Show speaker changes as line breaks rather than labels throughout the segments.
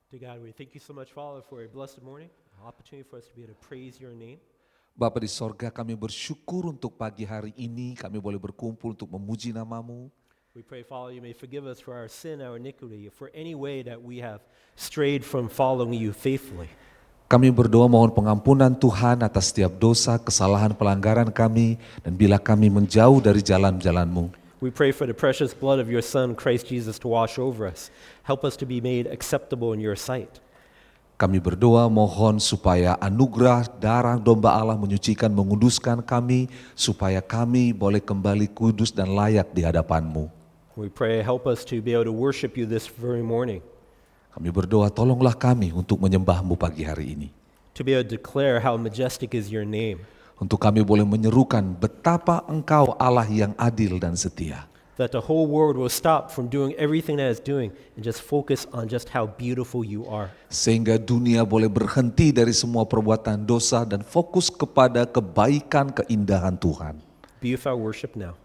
Dear God, we thank you so much, Father, for a blessed morning, an opportunity for us to be able to praise your name.
Bapa di sorga, kami bersyukur untuk pagi hari ini kami boleh berkumpul untuk memuji nama-Mu.
We pray, Father, you may forgive us for our sin, our iniquity, for any way that we have strayed from following you faithfully.
Kami berdoa mohon pengampunan Tuhan atas setiap dosa, kesalahan, pelanggaran kami, dan bila kami menjauh dari jalan-jalan-Mu.
We pray for the precious blood of your Son, Christ Jesus, to wash over us. Help us to be made acceptable in your sight.
Kami berdoa mohon supaya anugerah darah domba Allah menyucikan, menguduskan kami, supaya kami boleh kembali kudus dan layak di hadapan-Mu.
We pray, help us to be able to worship you this very morning,
Kami berdoa tolonglah kami untuk menyembah-Mu pagi hari ini.
to be able to declare how majestic is your name,
Untuk kami boleh menyerukan betapa Engkau Allah yang adil dan setia.
that the whole world will stop from doing everything that it's doing and just focus on just how beautiful you are.
Sehingga dunia boleh berhenti dari semua perbuatan dosa dan fokus kepada kebaikan keindahan Tuhan.
Be with our worship now.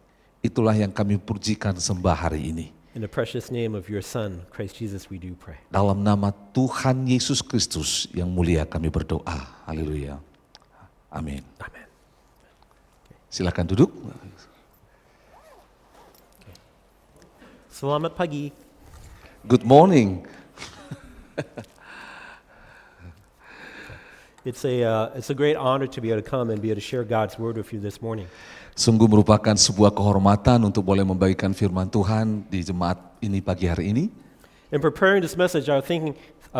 Itulah yang kami pujikan sembah hari ini.
In the precious name of your Son, Christ Jesus, we do pray.
Dalam nama Tuhan Yesus Kristus yang mulia kami berdoa. Haleluya. Amin.
Amen.
Silakan duduk.
Selamat pagi.
Good morning.
It's a great honor to be able to come and be able to share God's word with you this morning.
Sungguh merupakan sebuah kehormatan untuk boleh membagikan firman Tuhan di jemaat ini pagi hari ini.
In preparing this message, I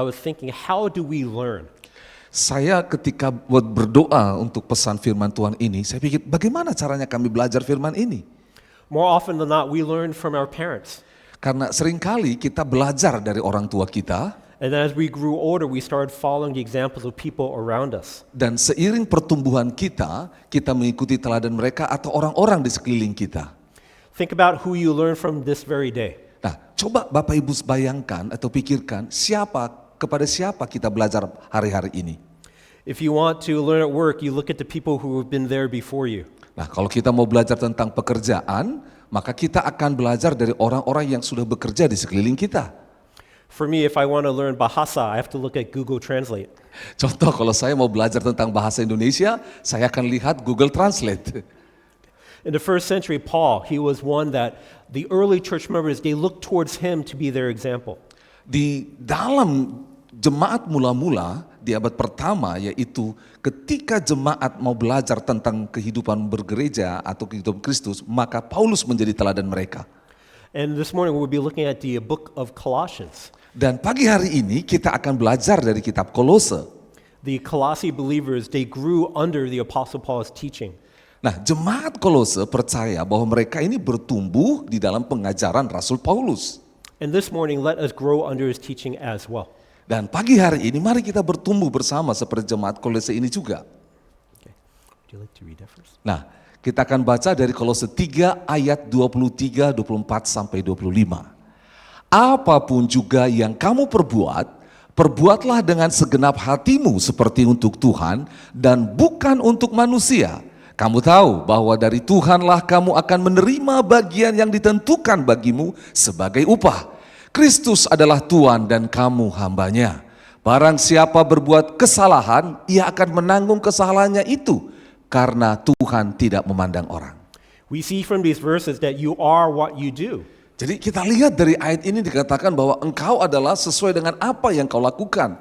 was thinking, how do we learn?
Saya ketika buat berdoa untuk pesan firman Tuhan ini, saya pikir bagaimana caranya kami belajar firman ini?
More often than not, we learn from our parents.
Karena seringkali kita belajar dari orang tua kita,
And then as we grew older, we started following the examples of people around us.
dan seiring pertumbuhan kita, kita mengikuti teladan mereka atau orang-orang di sekeliling kita.
Think about who you learn from this very day.
Nah, coba Bapak Ibu bayangkan atau pikirkan kepada siapa kita belajar hari-hari ini.
If you want to learn at work, you look at the people who have been there before you.
Nah, kalau kita mau belajar tentang pekerjaan, maka kita akan belajar dari orang-orang yang sudah bekerja di sekeliling kita.
For me, if I want to learn Bahasa, I have to look at Google Translate.
Contoh, kalau saya mau belajar tentang bahasa Indonesia, saya akan lihat Google Translate.
In the first century, Paul, he was one that the early church members, they looked towards him to be their example.
Di dalam jemaat mula-mula di abad pertama, yaitu ketika jemaat mau belajar tentang kehidupan bergereja atau kehidupan Kristus, maka Paulus menjadi teladan mereka.
And this morning we'll be looking at the book of Colossians.
Dan pagi hari ini kita akan belajar dari kitab Kolose.
The Colossae believers, they grew under the Apostle Paul's teaching.
Nah, jemaat Kolose percaya bahwa mereka ini bertumbuh di dalam pengajaran Rasul Paulus.
And this morning, let us grow under his teaching as well.
Dan pagi hari ini mari kita bertumbuh bersama seperti jemaat Kolose ini juga.
Okay. Would you like to read that first?
Nah, kita akan baca dari Kolose 3 ayat 23, 24 sampai 25. Apapun juga yang kamu perbuat, perbuatlah dengan segenap hatimu seperti untuk Tuhan dan bukan untuk manusia. Kamu tahu bahwa dari Tuhanlah kamu akan menerima bagian yang ditentukan bagimu sebagai upah. Kristus adalah Tuhan dan kamu hambanya. Barang siapa berbuat kesalahan, ia akan menanggung kesalahannya itu, karena Tuhan tidak memandang orang.
We see from these verses that you are what you do.
Jadi kita lihat dari ayat ini dikatakan bahwa engkau adalah sesuai dengan apa yang kau lakukan.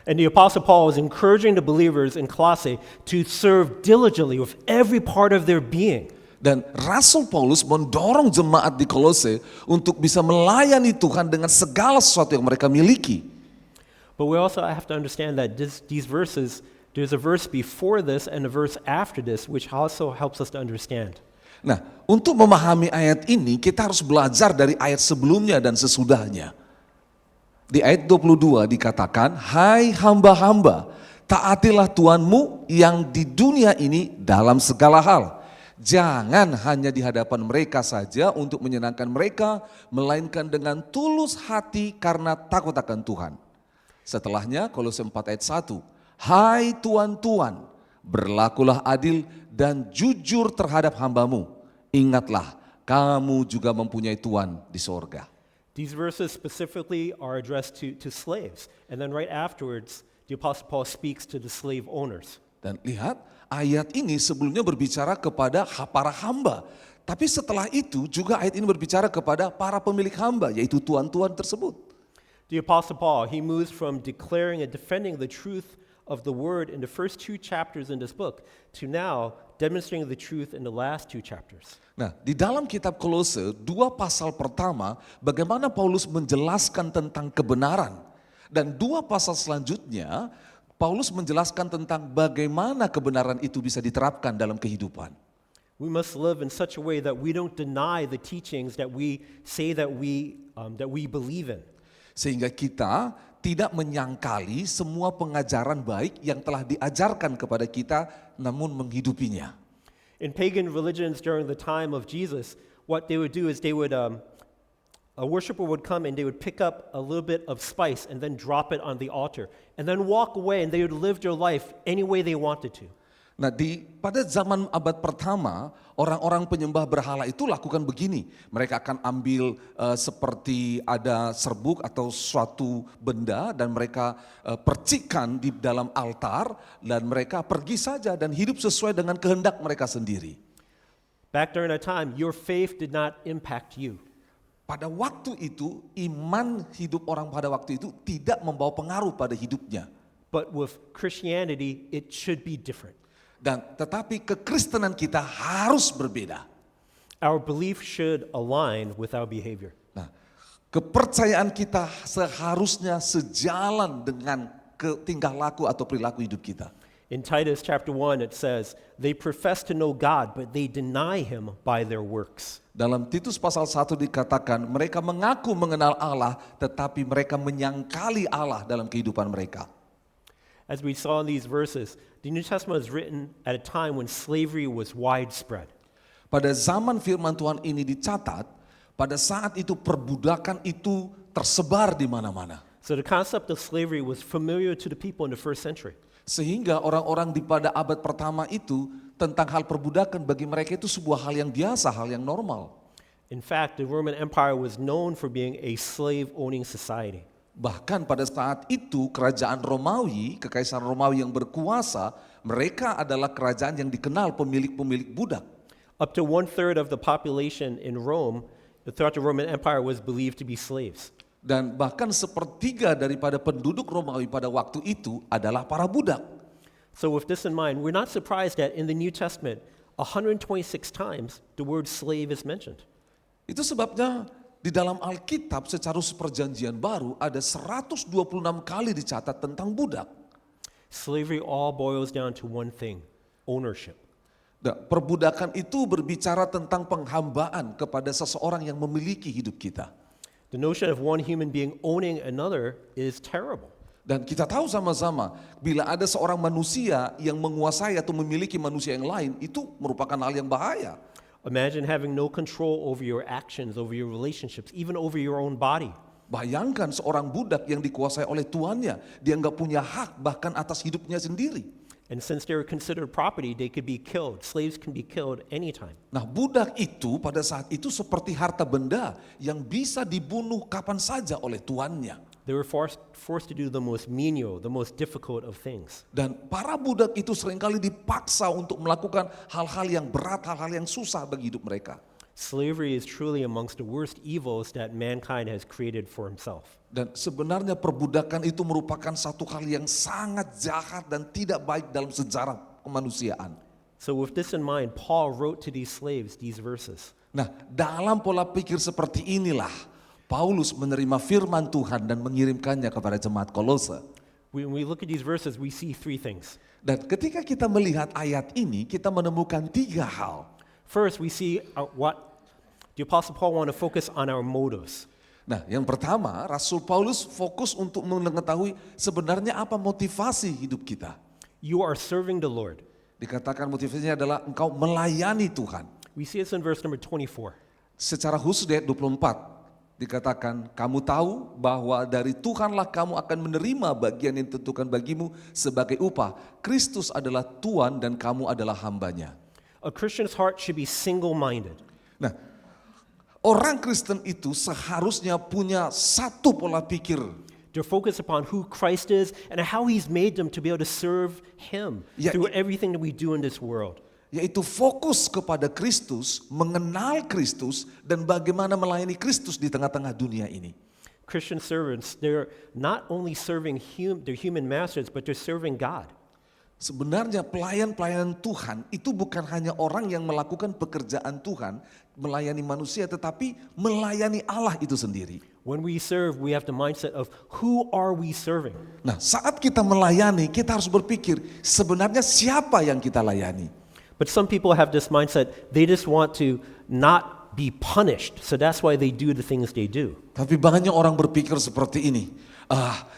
And the Apostle Paul is encouraging the believers in Colossae to serve diligently with every part of their being.
Dan Rasul Paulus mendorong jemaat di Kolose untuk bisa melayani Tuhan dengan segala sesuatu yang mereka miliki.
But we also have to understand that these verses, there's a verse before this and a verse after this, which also helps us to understand.
Nah, untuk memahami ayat ini kita harus belajar dari ayat sebelumnya dan sesudahnya. Di ayat 22 dikatakan, hai hamba-hamba, taatilah Tuhanmu yang di dunia ini dalam segala hal. Jangan hanya di hadapan mereka saja untuk menyenangkan mereka, melainkan dengan tulus hati karena takut akan Tuhan. Setelahnya Kolose 4 ayat 1, hai tuan-tuan, berlakulah adil dan jujur terhadap hambamu. Ingatlah, kamu juga mempunyai Tuhan di sorga.
These verses specifically are addressed to slaves. And then right afterwards, the Apostle Paul speaks to the slave owners.
Dan lihat, ayat ini sebelumnya berbicara kepada para hamba. Tapi setelah itu juga ayat ini berbicara kepada para pemilik hamba, yaitu tuan-tuan tersebut.
The Apostle Paul, he moves from declaring and defending the truth of the word in the first 2 chapters in this book to now demonstrating the truth in the last 2 chapters.
Nah, di dalam kitab Kolose, 2 pasal pertama, bagaimana Paulus menjelaskan tentang kebenaran. Dan 2 pasal selanjutnya, Paulus menjelaskan tentang bagaimana kebenaran itu bisa diterapkan dalam kehidupan.
We must live in such a way that we don't deny the teachings that we say that we believe in.
Sehingga kita tidak menyangkali semua pengajaran baik yang telah diajarkan kepada kita, namun menghidupinya.
In pagan religions during the time of Jesus, what they would do is a worshiper would come and they would pick up a little bit of spice and then drop it on the altar and then walk away and they would live their life any way they wanted to.
Nah, pada zaman abad pertama, orang-orang penyembah berhala itu lakukan begini. Mereka akan ambil seperti ada serbuk atau suatu benda dan mereka percikan di dalam altar dan mereka pergi saja dan hidup sesuai dengan kehendak mereka sendiri.
Back during that time, your faith did not impact you.
Pada waktu itu, iman hidup orang pada waktu itu tidak membawa pengaruh pada hidupnya.
But with Christianity, it should be different.
Dan tetapi kekristenan kita harus berbeda.
Our belief should align with our behavior.
Nah, kepercayaan kita seharusnya sejalan dengan tingkah laku atau perilaku hidup kita.
In Titus chapter 1 it says, they profess to know God, but they deny him by their works.
Dalam Titus pasal 1 dikatakan, mereka mengaku mengenal Allah, tetapi mereka menyangkali Allah dalam kehidupan mereka.
As we saw in these verses, the New Testament was written at a time when slavery was widespread.
Pada zaman firman Tuhan ini dicatat, pada saat itu perbudakan itu tersebar di mana-mana.
So the concept of slavery was familiar to the people in the first century.
Sehingga orang-orang di pada abad pertama itu tentang hal perbudakan bagi mereka itu sebuah hal yang biasa, hal yang normal.
In fact, the Roman Empire was known for being a slave-owning society.
Bahkan pada saat itu kerajaan Romawi, kekaisaran Romawi yang berkuasa, mereka adalah kerajaan yang dikenal pemilik-pemilik budak.
Up to 1/3 of the population in Rome throughout the Roman Empire was believed to be slaves.
Dan bahkan 1/3 daripada penduduk Romawi pada waktu itu adalah para budak.
So with this in mind, we're not surprised that in the New Testament, 126 times the word slave is mentioned.
Itu sebabnya di dalam Alkitab secara perjanjian baru ada 126 kali dicatat tentang budak.
Slavery all boils down to one thing, ownership.
Perbudakan itu berbicara tentang penghambaan kepada seseorang yang memiliki hidup kita.
The notion of one human being owning another is terrible.
Dan kita tahu sama-sama, bila ada seorang manusia yang menguasai atau memiliki manusia yang lain, itu merupakan hal yang bahaya.
Imagine having no control over your actions, over your relationships, even over your own body.
Bayangkan seorang budak yang dikuasai oleh tuannya, dia nggak punya hak bahkan atas hidupnya sendiri.
And since they're considered property, they could be killed. Slaves can be killed anytime.
Nah, budak itu pada saat itu seperti harta benda yang bisa dibunuh kapan saja oleh tuannya.
They were forced to do the most menial, the most difficult of things.
Dan para budak itu seringkali dipaksa untuk melakukan hal-hal yang berat, hal-hal yang susah bagi hidup mereka.
Slavery is truly amongst the worst evils that mankind has created for himself.
Dan sebenarnya perbudakan itu merupakan satu hal yang sangat jahat dan tidak baik dalam sejarah kemanusiaan.
So with this in mind, Paul wrote to these slaves these verses.
Nah, dalam pola pikir seperti inilah Paulus menerima firman Tuhan dan mengirimkannya kepada jemaat Kolose.
When we look at these verses, we see 3 things.
Dan ketika kita melihat ayat ini, kita menemukan 3 hal.
First, we see what the Apostle Paul want to focus on our motives.
Nah, yang pertama, Rasul Paulus fokus untuk mengetahui sebenarnya apa motivasi hidup kita.
You are serving the Lord.
Dikatakan motivasinya adalah engkau melayani Tuhan.
We see this in verse number 24.
Secara khusus di ayat 24 dikatakan, kamu tahu bahwa dari Tuhanlah kamu akan menerima bagian yang ditentukan bagimu sebagai upah. Kristus adalah Tuhan dan kamu adalah hambanya.
A Christian's heart should be single-minded.
Nah, Orang Kristen itu seharusnya punya satu pola pikir,
They're focused upon who Christ is and how He's made them to be able to serve Him
Yeah,
through everything that we do in this world.
yaitu fokus kepada Kristus, mengenal Kristus, dan bagaimana melayani Kristus di tengah-tengah dunia ini.
Christian servants, they're not only serving their human masters, but they're serving God.
Sebenarnya pelayan-pelayan Tuhan itu bukan hanya orang yang melakukan pekerjaan Tuhan, melayani manusia, tetapi melayani Allah itu sendiri.
When we serve, we have the mindset of who are we serving?
Nah, saat kita melayani, kita harus berpikir sebenarnya siapa yang kita layani.
But some people have this mindset, they just want to not be punished. So that's why they do the things they do.
Tapi banyak orang berpikir seperti ini,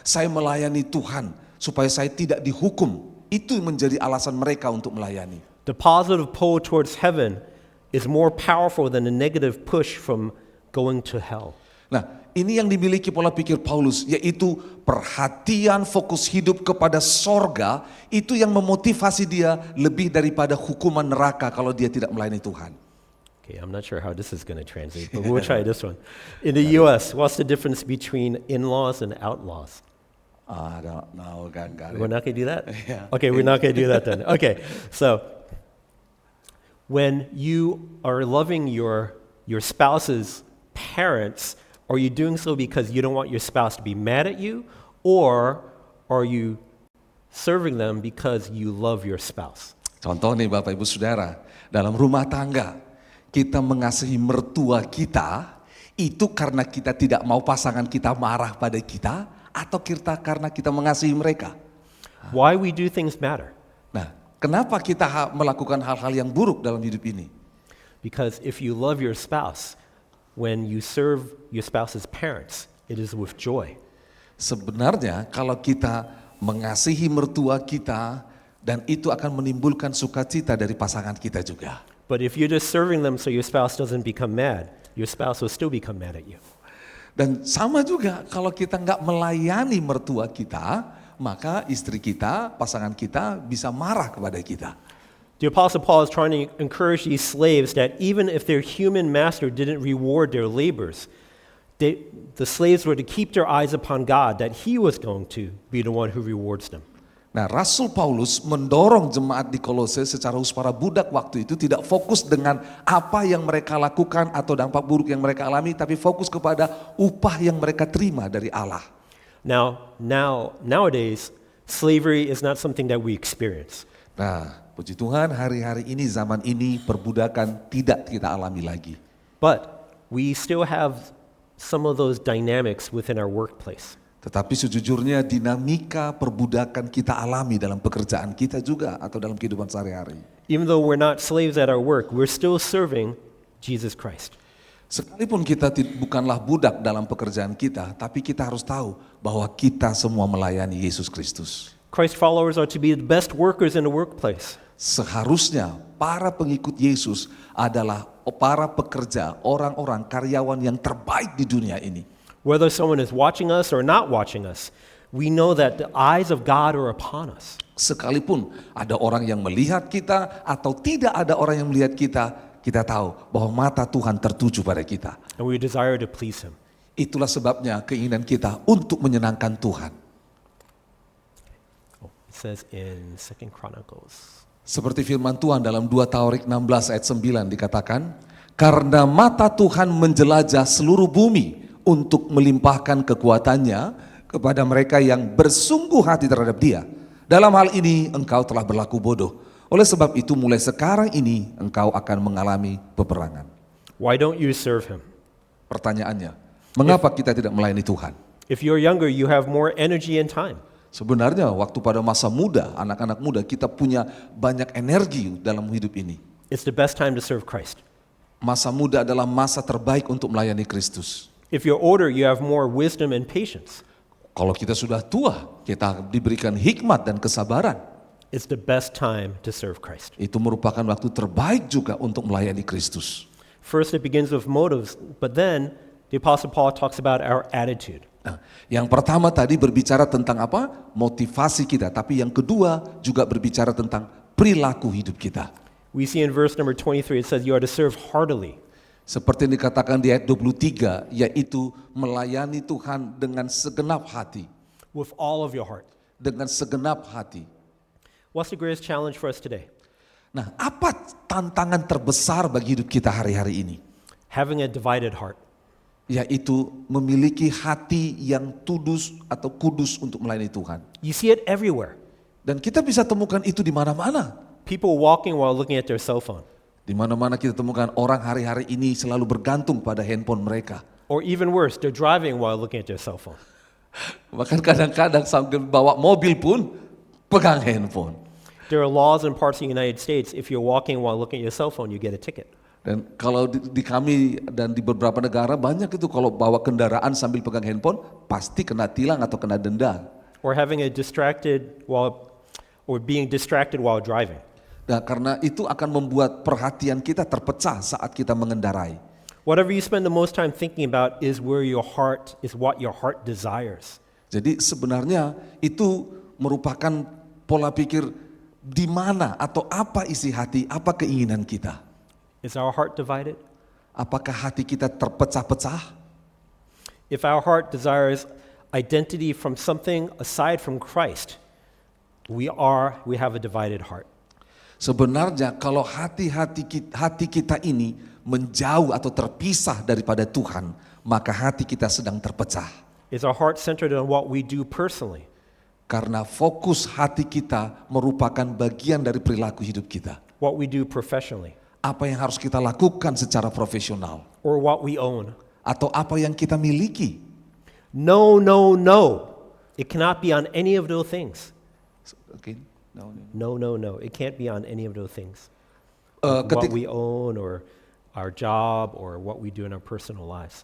saya melayani Tuhan supaya saya tidak dihukum. Itu menjadi alasan mereka untuk melayani.
The positive pull towards heaven is more powerful than the negative push from going to hell.
Nah, ini yang dimiliki pola pikir Paulus, yaitu perhatian fokus hidup kepada sorga, itu yang memotivasi dia lebih daripada hukuman neraka kalau dia tidak melayani Tuhan.
Okay, I'm not sure how this is going to translate, but we'll try this one. In the U.S., what's the difference between in-laws and outlaws?
I don't know, got
We're not going to do that?
Yeah.
Okay, we're not going to do that then. Okay, so when you are loving your spouse's parents, are you doing so because you don't want your spouse to be mad at you, or are you serving them because you love your spouse?
Contoh nih Bapak Ibu Saudara, dalam rumah tangga, kita mengasihi mertua kita, itu karena kita tidak mau pasangan kita marah pada kita, atau kita karena kita mengasihi mereka.
Why we do things matter.
Nah, kenapa kita melakukan hal-hal yang buruk dalam hidup ini?
Because if you love your spouse, when you serve your spouse's parents, it is with joy.
Sebenarnya kalau kita mengasihi mertua kita, dan itu akan menimbulkan sukacita dari pasangan kita juga.
But if you're just serving them so your spouse doesn't become mad, your spouse will still become mad at you.
Dan sama juga kalau kita nggak melayani mertua kita, maka istri kita, pasangan kita bisa marah kepada kita.
The Apostle Paul is trying to encourage these slaves that even if their human master didn't reward their labors, the slaves were to keep their eyes upon God, that He was going to be the one who rewards them.
Nah, Rasul Paulus mendorong jemaat di Kolose secara khusus para budak waktu itu tidak fokus dengan apa yang mereka lakukan atau dampak buruk yang mereka alami, tapi fokus kepada upah yang mereka terima dari Allah.
Nowadays, slavery is not something that we experience.
Nah, puji Tuhan hari-hari ini, zaman ini, perbudakan tidak kita alami lagi.
But we still have some of those dynamics within our workplace.
Tetapi sejujurnya dinamika perbudakan kita alami dalam pekerjaan kita juga atau dalam kehidupan sehari-hari.
Even though we're not slaves at our work, we're still serving Jesus Christ.
Sekalipun kita bukanlah budak dalam pekerjaan kita, tapi kita harus tahu bahwa kita semua melayani Yesus Kristus.
Christ followers are to be the best workers in the workplace.
Seharusnya para pengikut Yesus adalah para pekerja, orang-orang karyawan yang terbaik di dunia ini.
Whether someone is watching us or not watching us, we know that the eyes of God are upon us.
Sekalipun ada orang yang melihat kita atau tidak ada orang yang melihat kita, kita tahu bahwa mata Tuhan tertuju pada kita.
And we desire to please Him.
Itulah sebabnya keinginan kita untuk menyenangkan Tuhan.
It says in 2 Chronicles.
Seperti firman Tuhan dalam 2 Tawarik 16 ayat 9 dikatakan, karena mata Tuhan menjelajah seluruh bumi untuk melimpahkan kekuatannya kepada mereka yang bersungguh hati terhadap Dia. Dalam hal ini engkau telah berlaku bodoh. Oleh sebab itu mulai sekarang ini engkau akan mengalami peperangan.
Why don't you serve Him?
Pertanyaannya, mengapa kita tidak melayani Tuhan?
If you're younger, you have more energy and time.
Sebenarnya waktu pada masa muda, anak-anak muda, kita punya banyak energi dalam hidup ini.
It's the best time to serve Christ.
Masa muda adalah masa terbaik untuk melayani Kristus.
If you're older, you have more wisdom and patience.
Kalau kita sudah tua, kita diberikan hikmat dan kesabaran.
It's the best time to serve Christ.
Itu merupakan waktu terbaik juga untuk melayani Kristus.
First, it begins with motives, but then the Apostle Paul talks about our attitude.
Nah, yang pertama tadi berbicara tentang apa? Motivasi kita. Tapi yang kedua juga berbicara tentang perilaku hidup kita.
We see in verse number 23, it says you are to serve heartily.
Seperti yang dikatakan di ayat 23, yaitu melayani Tuhan dengan segenap hati.
with all of your heart.
Dengan segenap hati.
What's the greatest challenge for us today?
Nah, apa tantangan terbesar bagi hidup kita hari-hari ini?
Having a divided heart.
Yaitu memiliki hati yang tudus atau kudus untuk melayani Tuhan.
You see it everywhere.
Dan kita bisa temukan itu di mana-mana.
People walking while looking at their cell phone.
Di mana-mana kita temukan orang hari-hari ini selalu bergantung pada handphone mereka.
Or even worse, they're driving while looking at their cell phone.
Bahkan kadang-kadang sambil bawa mobil pun pegang handphone.
There are laws in parts of the United States, if you're walking while looking at your cell phone, you get a ticket.
Dan kalau di kami dan di beberapa negara banyak itu kalau bawa kendaraan sambil pegang handphone pasti kena tilang atau kena denda.
Or having a being distracted while driving.
Nah, karena itu akan membuat perhatian kita terpecah saat kita mengendarai.
Whatever you spend the most time thinking about is what your heart desires.
Jadi sebenarnya itu merupakan pola pikir di mana atau apa isi hati, apa keinginan kita.
Is our heart divided?
Apakah hati kita terpecah-pecah?
If our heart desires identity from something aside from Christ, we have a divided heart.
Sebenarnya kalau hati kita ini menjauh atau terpisah daripada Tuhan, maka hati kita sedang terpecah.
Is our heart centered on what we do personally?
Karena fokus hati kita merupakan bagian dari perilaku hidup kita.
What we do professionally?
Apa yang harus kita lakukan secara profesional?
Or what we own?
Atau apa yang kita miliki?
No, no, no. It cannot be on any of those things.
Okay.
No, no, no. It can't be on any of those things. What we own or our job or what we do in our personal lives.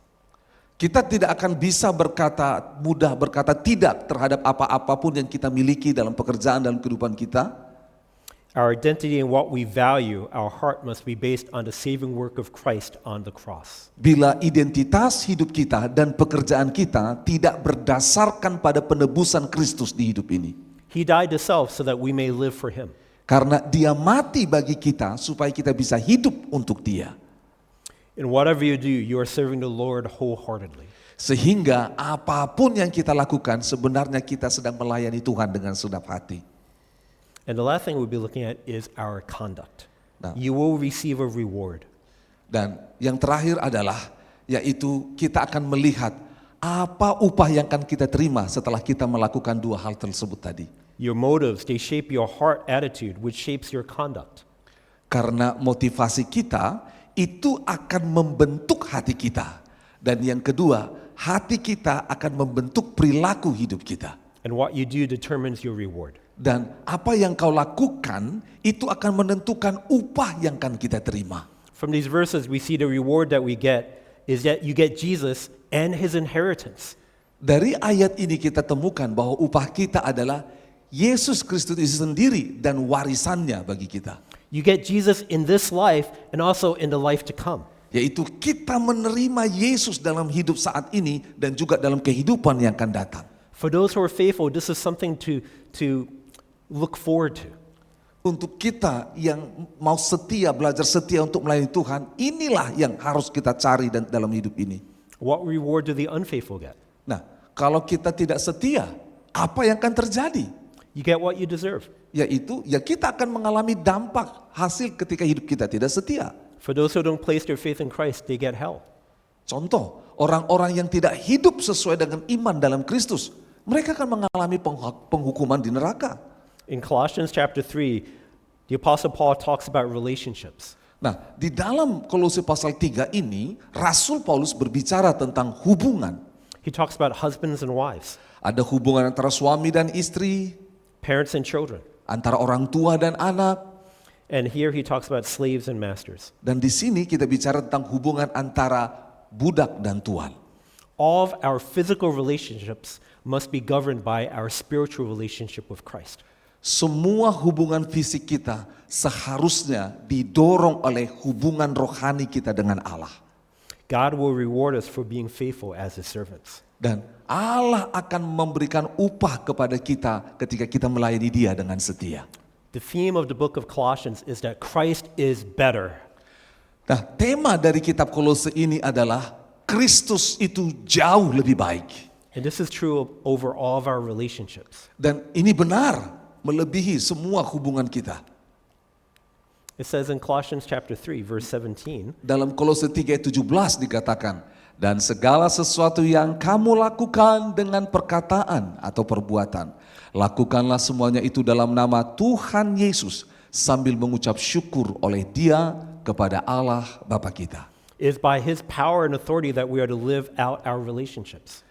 Kita tidak akan bisa mudah berkata tidak terhadap apa-apapun yang kita miliki dalam pekerjaan, dalam kehidupan kita.
Our identity and what we value, our heart must be based on the saving work of Christ on the cross.
Bila identitas hidup kita dan pekerjaan kita tidak berdasarkan pada penebusan Kristus di hidup ini.
He died to self so that we may live for Him.
Karena Dia mati bagi kita supaya kita bisa hidup untuk Dia.
In whatever you do, you are serving the Lord wholeheartedly.
Sehingga apapun yang kita lakukan sebenarnya kita sedang melayani Tuhan dengan segenap hati.
And the last thing we'll be looking at is our conduct.
Nah.
You will receive a reward.
Dan yang terakhir adalah yaitu kita akan melihat apa upah yang akan kita terima setelah kita melakukan dua hal tersebut tadi.
Your motives, they shape your heart attitude, which shapes your conduct.
Karena motivasi kita itu akan membentuk hati kita. Dan yang kedua, hati kita akan membentuk perilaku hidup kita.
And what you do determines your reward.
Dan apa yang kau lakukan itu akan menentukan upah yang akan kita terima.
From these verses, we see the reward that we get is that you get Jesus and His inheritance.
Dari ayat ini kita temukan bahwa upah kita adalah Yesus Kristus itu sendiri dan warisannya bagi kita.
You get Jesus in this life and also in the life to come.
Yaitu kita menerima Yesus dalam hidup saat ini dan juga dalam kehidupan yang akan datang.
For those who are faithful, this is something to look forward to.
Untuk kita yang mau setia, belajar setia untuk melayani Tuhan, inilah yang harus kita cari dalam hidup ini.
What reward do the unfaithful get?
Nah, kalau kita tidak setia, apa yang akan terjadi?
You get what you deserve.
Yaitu, kita akan mengalami dampak hasil ketika hidup kita tidak setia.
For those who don't place their faith in Christ, they get hell.
Contoh, orang-orang yang tidak hidup sesuai dengan iman dalam Kristus, mereka akan mengalami penghukuman di neraka.
In Colossians chapter 3, the Apostle Paul talks about relationships.
Nah, di dalam Kolose pasal 3 ini, Rasul Paulus berbicara tentang hubungan.
He talks about husbands and wives,
Ada hubungan antara suami dan istri,
parents and children.
antara orang tua dan anak.
And here he talks about slaves and masters.
Dan di sini kita bicara tentang hubungan antara budak dan tuan.
All of our physical relationships must be governed by our spiritual relationship with Christ.
Semua hubungan fisik kita seharusnya didorong oleh hubungan rohani kita dengan Allah.
God will reward us for being faithful as His servants.
Dan Allah akan memberikan upah kepada kita ketika kita melayani Dia dengan setia.
The theme of the book of Colossians is that Christ is better.
Nah, tema dari kitab Kolose ini adalah Kristus itu jauh lebih baik.
And this is true over all of our relationships.
Dan ini benar melebihi semua hubungan kita.
It says in Colossians chapter 3, verse 17,
Dalam Kolose 3:17 dikatakan, dan segala sesuatu yang kamu lakukan dengan perkataan atau perbuatan, lakukanlah semuanya itu dalam nama Tuhan Yesus sambil mengucap syukur oleh Dia kepada Allah Bapa kita.
it is by his power and authority that we are to live out our relationships.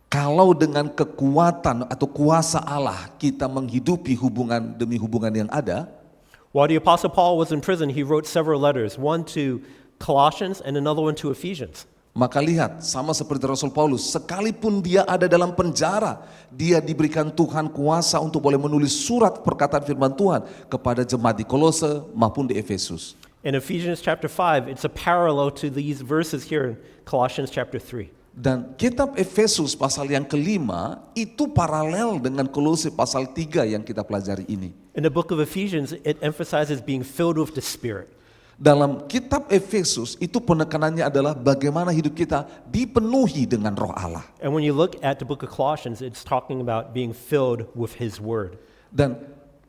Kalau dengan kekuatan atau kuasa Allah kita menghidupi hubungan demi hubungan yang ada,
While the Apostle Paul was in prison, he wrote several letters, one to Colossians and another one to Ephesians.
maka lihat sama seperti Rasul Paulus, sekalipun dia ada dalam penjara, dia diberikan Tuhan kuasa untuk boleh menulis surat perkataan firman Tuhan kepada jemaat di Kolose maupun di Efesus.
In Ephesians chapter 5, it's a parallel to these verses here in Colossians chapter 3.
Dan kitab Efesus pasal yang kelima itu paralel dengan Kolose pasal 3 yang kita pelajari ini.
In the book of Ephesians, it emphasizes being filled with the Spirit.
Dalam kitab Efesus itu penekanannya adalah bagaimana hidup kita dipenuhi dengan roh Allah.
And when you look at the book of Colossians, it's talking about being filled with his word.
Dan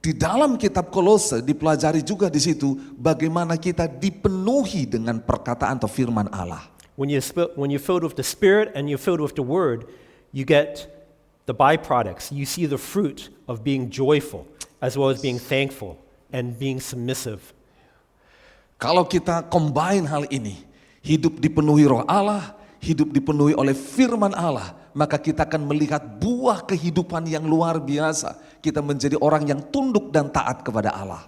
di dalam kitab Kolose dipelajari juga di situ bagaimana kita dipenuhi dengan perkataan atau firman Allah.
When you're filled with the Spirit and you're filled with the word, you get the byproducts. You see the fruit of being joyful, as well as being thankful and being submissive.
Kalau kita combine hal ini, hidup dipenuhi roh Allah, hidup dipenuhi oleh firman Allah, maka kita akan melihat buah kehidupan yang luar biasa. Kita menjadi orang yang tunduk dan taat kepada Allah.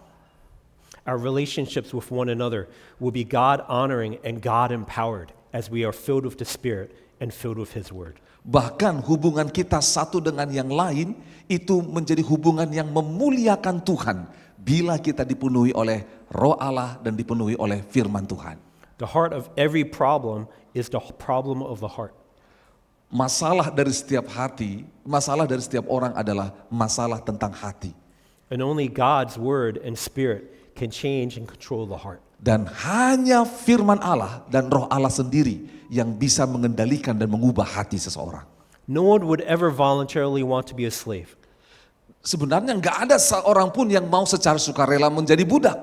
Our relationships with one another will be God-honoring and God-empowered as we are filled with the Spirit and filled with his word.
Bahkan hubungan kita satu dengan yang lain itu menjadi hubungan yang memuliakan Tuhan bila kita dipenuhi oleh roh Allah dan dipenuhi oleh firman Tuhan.
The heart of every problem is the problem of the heart.
Masalah dari setiap hati, masalah dari setiap orang adalah masalah tentang hati.
And only God's word and spirit can change and control the heart.
Dan hanya firman Allah dan roh Allah sendiri yang bisa mengendalikan dan mengubah hati seseorang.
No one would ever voluntarily want to be a slave.
Sebenarnya nggak ada seorang pun yang mau secara sukarela menjadi budak.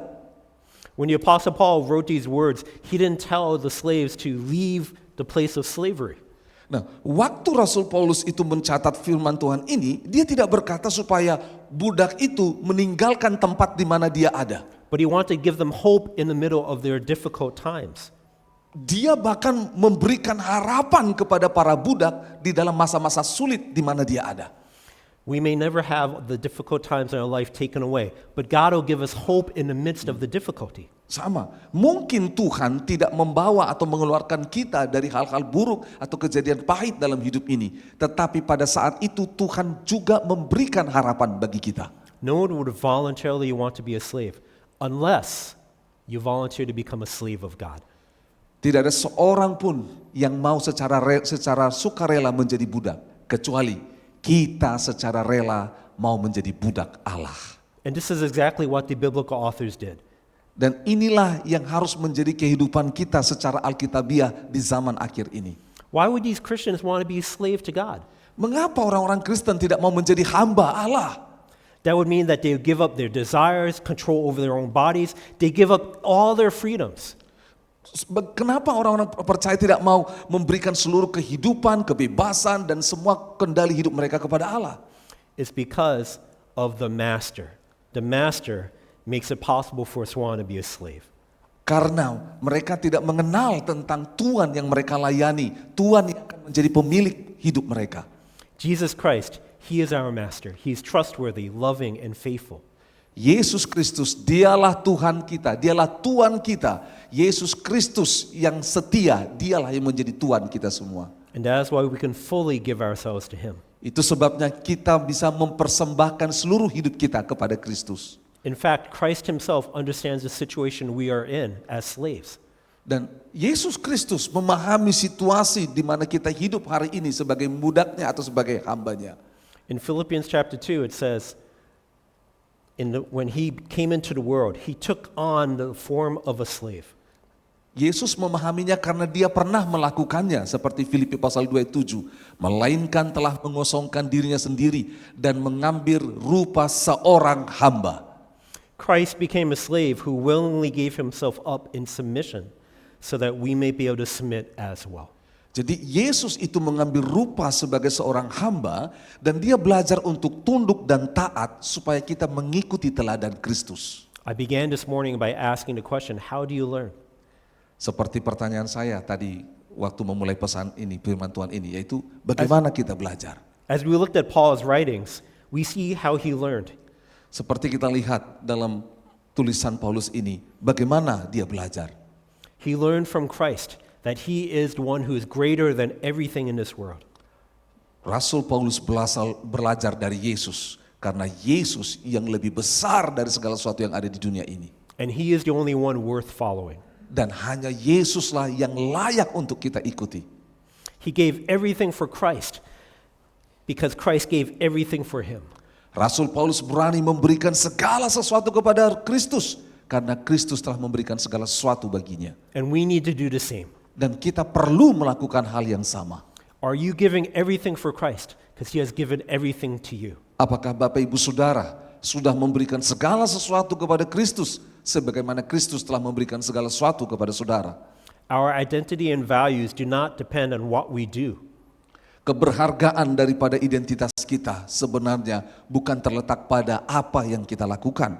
When the Apostle Paul wrote these words, he didn't tell the slaves to leave the place of slavery.
Nah, waktu Rasul Paulus itu mencatat firman Tuhan ini, dia tidak berkata supaya budak itu meninggalkan tempat di mana dia ada.
But he wanted to give them hope in the middle of their difficult times.
Dia bahkan memberikan harapan kepada para budak di dalam masa-masa sulit di mana dia ada.
We may never have the difficult times in our life taken away, but God will give us hope in the midst of the difficulty.
Sama, mungkin Tuhan tidak membawa atau mengeluarkan kita dari hal-hal buruk atau kejadian pahit dalam hidup ini. Tetapi pada saat itu Tuhan juga memberikan harapan bagi kita.
No one would voluntarily want to be a slave unless you volunteer to become a slave of God.
Tidak ada seorang pun yang mau secara sukarela menjadi budak, kecuali kita secara rela mau menjadi budak Allah.
And this is exactly what the biblical authors did.
Dan inilah yang harus menjadi kehidupan kita secara alkitabiah di zaman akhir ini.
Why would these Christians want to be a slave to God?
Mengapa orang-orang Kristen tidak mau menjadi hamba Allah?
That would mean that they would give up their desires, control over their own bodies. They give up all their freedoms.
Kenapa orang-orang percaya tidak mau memberikan seluruh kehidupan, kebebasan, dan semua kendali hidup mereka kepada Allah?
It's because of the master. The master makes it possible for us to want to be a slave.
Karena mereka tidak mengenal tentang Tuhan yang mereka layani, Tuhan yang akan menjadi pemilik hidup mereka.
Jesus Christ, he is our master. He is trustworthy, loving, and faithful.
Yesus Kristus, dialah Tuhan kita, dialah Tuhan kita. Yesus Kristus yang setia, dialah yang menjadi Tuhan kita semua.
And that is why we can fully give ourselves to him.
Itu sebabnya kita bisa mempersembahkan seluruh hidup kita kepada Kristus.
In fact, Christ himself understands the situation we are in as slaves.
Dan Yesus Kristus memahami situasi di mana kita hidup hari ini sebagai budaknya atau sebagai hambanya.
In Philippians chapter 2, it says, when he came into the world, he took on the form of a slave.
Yesus memahaminya karena dia pernah melakukannya seperti Filipi pasal 2 ayat 7. Melainkan telah mengosongkan dirinya sendiri dan mengambil rupa seorang hamba.
Christ became a slave who willingly gave himself up in submission so that we may be able to submit as well.
Jadi Yesus itu mengambil rupa sebagai seorang hamba dan dia belajar untuk tunduk dan taat supaya kita mengikuti teladan Kristus.
I began this morning by asking the question, how do you learn?
Seperti pertanyaan saya tadi waktu memulai pesan ini, firman Tuhan ini, yaitu bagaimana kita belajar.
As we looked at Paul's writings, we see how he learned.
Seperti kita lihat dalam tulisan Paulus ini, bagaimana dia belajar.
He learned from Christ that he is the one who is greater than everything in this world.
Rasul Paulus belajar dari Yesus, karena Yesus yang lebih besar dari segala sesuatu yang ada di dunia ini.
And he is the only one worth following.
Dan hanya Yesuslah yang layak untuk kita ikuti.
He gave everything for Christ because Christ gave everything for him.
Rasul Paulus berani memberikan segala sesuatu kepada Kristus karena Kristus telah memberikan segala sesuatu baginya.
And we need to do the same.
Dan kita perlu melakukan hal yang sama.
Are you giving everything for Christ because he has given everything to you?
Apakah Bapak Ibu Saudara sudah memberikan segala sesuatu kepada Kristus sebagaimana Kristus telah memberikan segala sesuatu kepada saudara?
Our identity and values do not depend on what we do.
Keberhargaan daripada identitas kita sebenarnya bukan terletak pada apa yang kita lakukan.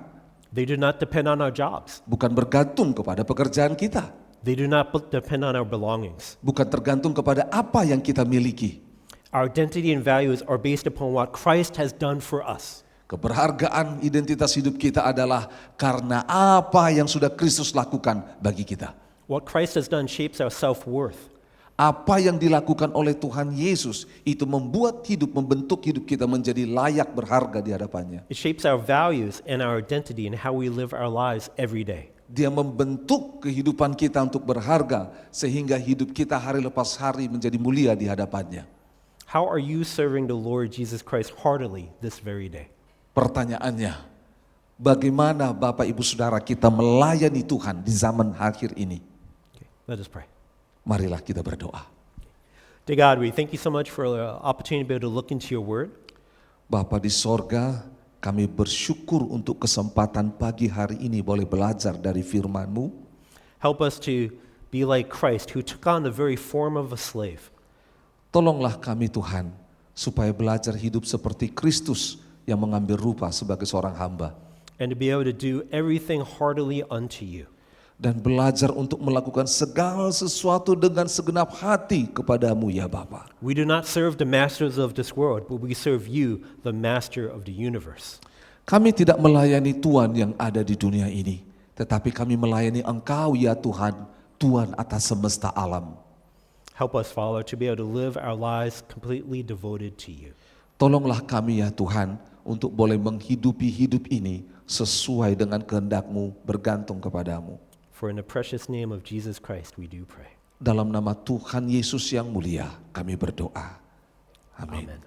They do not depend on our jobs.
Bukan bergantung kepada pekerjaan kita.
They do not depend on our belongings.
Bukan tergantung kepada apa yang kita miliki.
Our identity and values are based upon what Christ has done for us.
Keberhargaan identitas hidup kita adalah karena apa yang sudah Kristus lakukan bagi kita.
What Christ has done shapes our self-worth.
Apa yang dilakukan oleh Tuhan Yesus itu membentuk hidup kita menjadi layak berharga di hadapannya.
It shapes our values and our identity and how we live our lives every day.
Dia membentuk kehidupan kita untuk berharga sehingga hidup kita hari lepas hari menjadi mulia di hadapannya.
How are you serving the Lord Jesus Christ heartily this very day?
Pertanyaannya, bagaimana Bapak Ibu Saudara kita melayani Tuhan di zaman akhir ini?
Okay, let us pray.
Marilah kita berdoa.
Dear God, we thank you so much for the opportunity to be able to look into your word.
Bapa di sorga, kami bersyukur untuk kesempatan pagi hari ini boleh belajar dari firman-Mu.
Help us to be like Christ who took on the very form of a slave.
Tolonglah kami Tuhan, supaya belajar hidup seperti Kristus yang mengambil rupa sebagai seorang hamba.
And to be able to do everything heartily unto you.
Dan belajar untuk melakukan segala sesuatu dengan segenap hati kepadamu ya Bapa.
We do not serve the masters of this world, but we serve you, the master of the universe.
Kami tidak melayani Tuhan yang ada di dunia ini, tetapi kami melayani Engkau ya Tuhan, Tuhan atas semesta alam.
Help us, Father, to be able to live our lives completely devoted to you.
Tolonglah kami ya Tuhan, untuk boleh menghidupi hidup ini sesuai dengan kehendak-Mu, bergantung kepadamu.
For in the precious name of Jesus Christ we do pray.
Dalam nama Tuhan Yesus yang mulia, kami berdoa. Amin.
Amen.